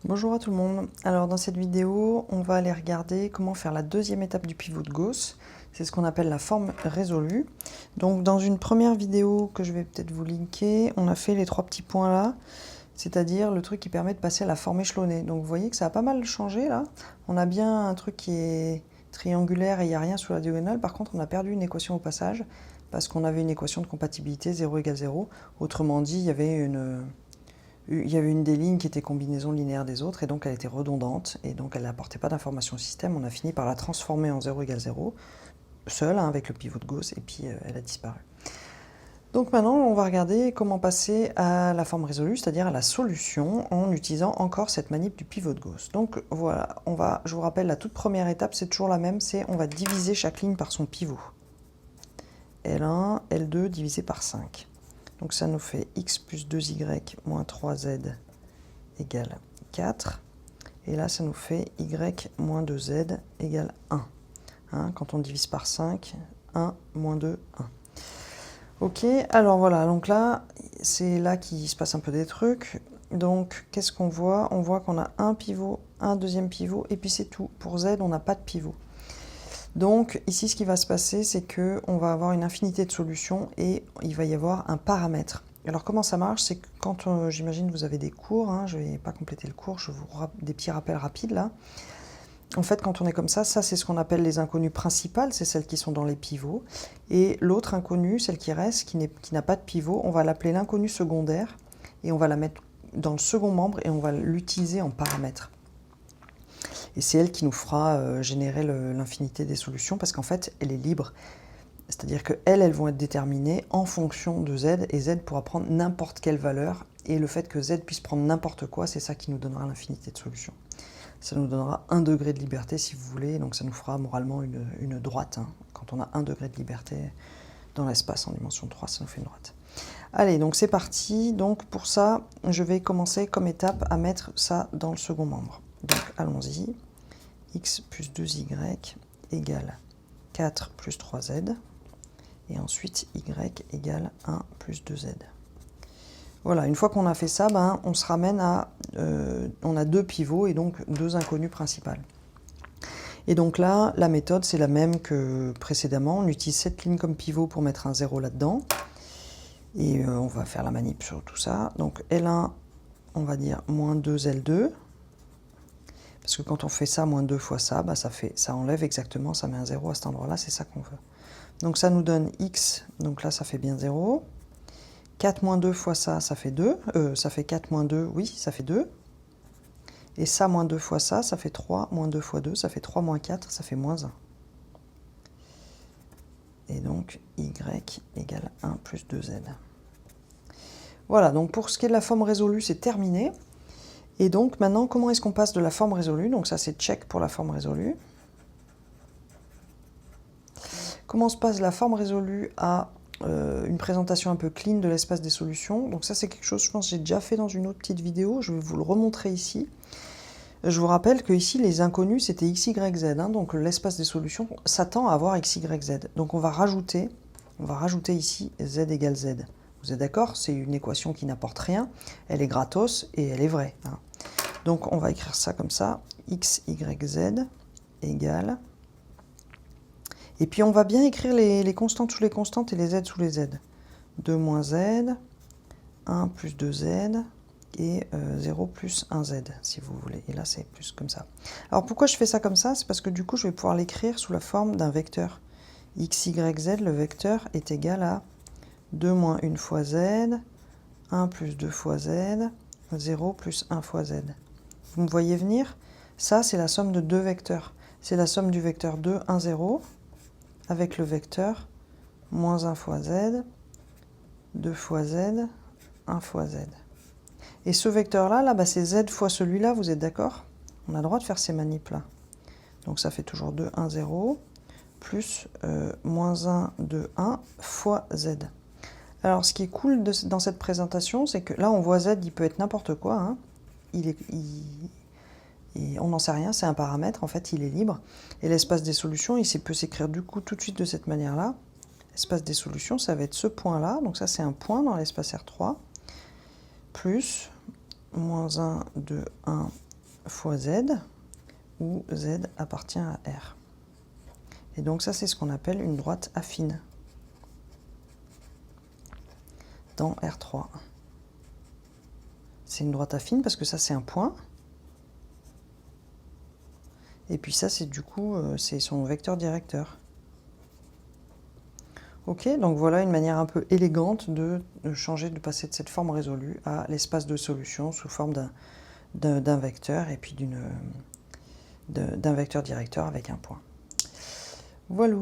Bonjour à tout le monde. Alors dans cette vidéo, on va aller regarder comment faire la deuxième étape du pivot de Gauss. C'est ce qu'on appelle la forme résolue. Donc dans une première vidéo que je vais peut-être vous linker, on a fait les trois petits points là, c'est-à-dire le truc qui permet de passer à la forme échelonnée. Donc vous voyez que ça a pas mal changé là. On a bien un truc qui est triangulaire et il n'y a rien sous la diagonale. Par contre, on a perdu une équation au passage parce qu'on avait une équation de compatibilité 0 égale 0. Autrement dit, il y avait une des lignes qui était combinaison linéaire des autres, et donc elle était redondante, et donc elle n'apportait pas d'information au système. On a fini par la transformer en 0 égale 0, seule, avec le pivot de Gauss, et puis elle a disparu. Donc maintenant, on va regarder comment passer à la forme résolue, c'est-à-dire à la solution, en utilisant encore cette manip du pivot de Gauss. Donc voilà, je vous rappelle, la toute première étape, c'est toujours la même, c'est on va diviser chaque ligne par son pivot. L1, L2 divisé par 5. Donc ça nous fait x plus 2y moins 3z égale 4. Et là, ça nous fait y moins 2z égale 1. Hein, quand on divise par 5, 1 moins 2, 1. Ok, alors voilà, donc là, c'est là qu'il se passe un peu des trucs. Donc, qu'est-ce qu'on voit? On voit qu'on a un pivot, un deuxième pivot, et puis c'est tout. Pour z, on n'a pas de pivot. Donc ici, ce qui va se passer, c'est qu'on va avoir une infinité de solutions et il va y avoir un paramètre. Alors comment ça marche? C'est que quand, j'imagine, vous avez des cours, hein, je ne vais pas compléter le cours, je vous des petits rappels rapides là. En fait, quand on est comme ça c'est ce qu'on appelle les inconnues principales, c'est celles qui sont dans les pivots. Et l'autre inconnue, celle qui reste, qui n'a pas de pivot, on va l'appeler l'inconnue secondaire et on va la mettre dans le second membre et on va l'utiliser en paramètre. Et c'est elle qui nous fera générer l'infinité des solutions parce qu'en fait, elle est libre. C'est-à-dire qu'elles vont être déterminées en fonction de z et z pourra prendre n'importe quelle valeur. Et le fait que z puisse prendre n'importe quoi, c'est ça qui nous donnera l'infinité de solutions. Ça nous donnera 1 degré de liberté si vous voulez, donc ça nous fera moralement une droite. Hein. Quand on a 1 degré de liberté dans l'espace en dimension 3, ça nous fait une droite. Allez, donc c'est parti. Donc pour ça, je vais commencer comme étape à mettre ça dans le second membre. Donc allons-y. X plus 2y égale 4 plus 3z. Et ensuite y égale 1 plus 2z. Voilà, une fois qu'on a fait ça, on se ramène à... on a deux pivots et donc deux inconnues principales. Et donc là, la méthode, c'est la même que précédemment. On utilise cette ligne comme pivot pour mettre un 0 là-dedans. Et on va faire la manip sur tout ça. Donc L1, on va dire moins 2L2. Parce que quand on fait ça, moins 2 fois ça, ça enlève exactement, ça met un 0 à cet endroit-là, c'est ça qu'on veut. Donc ça nous donne x, donc là ça fait bien 0. 4 moins 2 fois ça, ça fait 2. Ça fait 4 moins 2, oui, ça fait 2. Et ça moins 2 fois ça, ça fait 3. Moins 2 fois 2, ça fait 3 moins 4, ça fait moins 1. Et donc y égale 1 plus 2z. Voilà, donc pour ce qui est de la forme résolue, c'est terminé. Et donc maintenant, comment est-ce qu'on passe de la forme résolue? Donc ça c'est check pour la forme résolue. Comment se passe la forme résolue à une présentation un peu clean de l'espace des solutions? Donc ça c'est quelque chose, je pense, que j'ai déjà fait dans une autre petite vidéo. Je vais vous le remontrer ici. Je vous rappelle que ici les inconnus c'était x, y, z. Hein, donc l'espace des solutions s'attend à avoir x, y, z. Donc on va rajouter ici z égale z. Vous êtes d'accord? C'est une équation qui n'apporte rien. Elle est gratos et elle est vraie. Hein. Donc on va écrire ça comme ça. X, y, z égale... Et puis on va bien écrire les constantes sous les constantes et les z sous les z. 2 moins z, 1 plus 2z et 0 plus 1z, si vous voulez. Et là, c'est plus comme ça. Alors pourquoi je fais ça comme ça? C'est parce que du coup, je vais pouvoir l'écrire sous la forme d'un vecteur. X, y, z, le vecteur est égal à 2 moins 1 fois z, 1 plus 2 fois z, 0 plus 1 fois z. Vous me voyez venir? Ça, c'est la somme de deux vecteurs. C'est la somme du vecteur 2, 1, 0, avec le vecteur moins 1 fois z, 2 fois z, 1 fois z. Et ce vecteur-là, c'est z fois celui-là, vous êtes d'accord? On a le droit de faire ces manips-là. Donc ça fait toujours 2, 1, 0, plus moins 1, 2, 1 fois z. Alors ce qui est cool dans cette présentation, c'est que là on voit z, il peut être n'importe quoi. Hein. Et on n'en sait rien, c'est un paramètre, en fait il est libre. Et l'espace des solutions, il peut s'écrire du coup tout de suite de cette manière-là. L'espace des solutions, ça va être ce point-là, donc ça c'est un point dans l'espace R3, plus moins 1, 2, 1 fois z, où z appartient à R. Et donc ça, c'est ce qu'on appelle une droite affine dans R3. C'est une droite affine parce que ça, c'est un point. Et puis ça, c'est du coup, c'est son vecteur directeur. Ok, donc voilà une manière un peu élégante de changer, de passer de cette forme résolue à l'espace de solution sous forme d'un vecteur et puis d'un vecteur directeur avec un point. Voilà.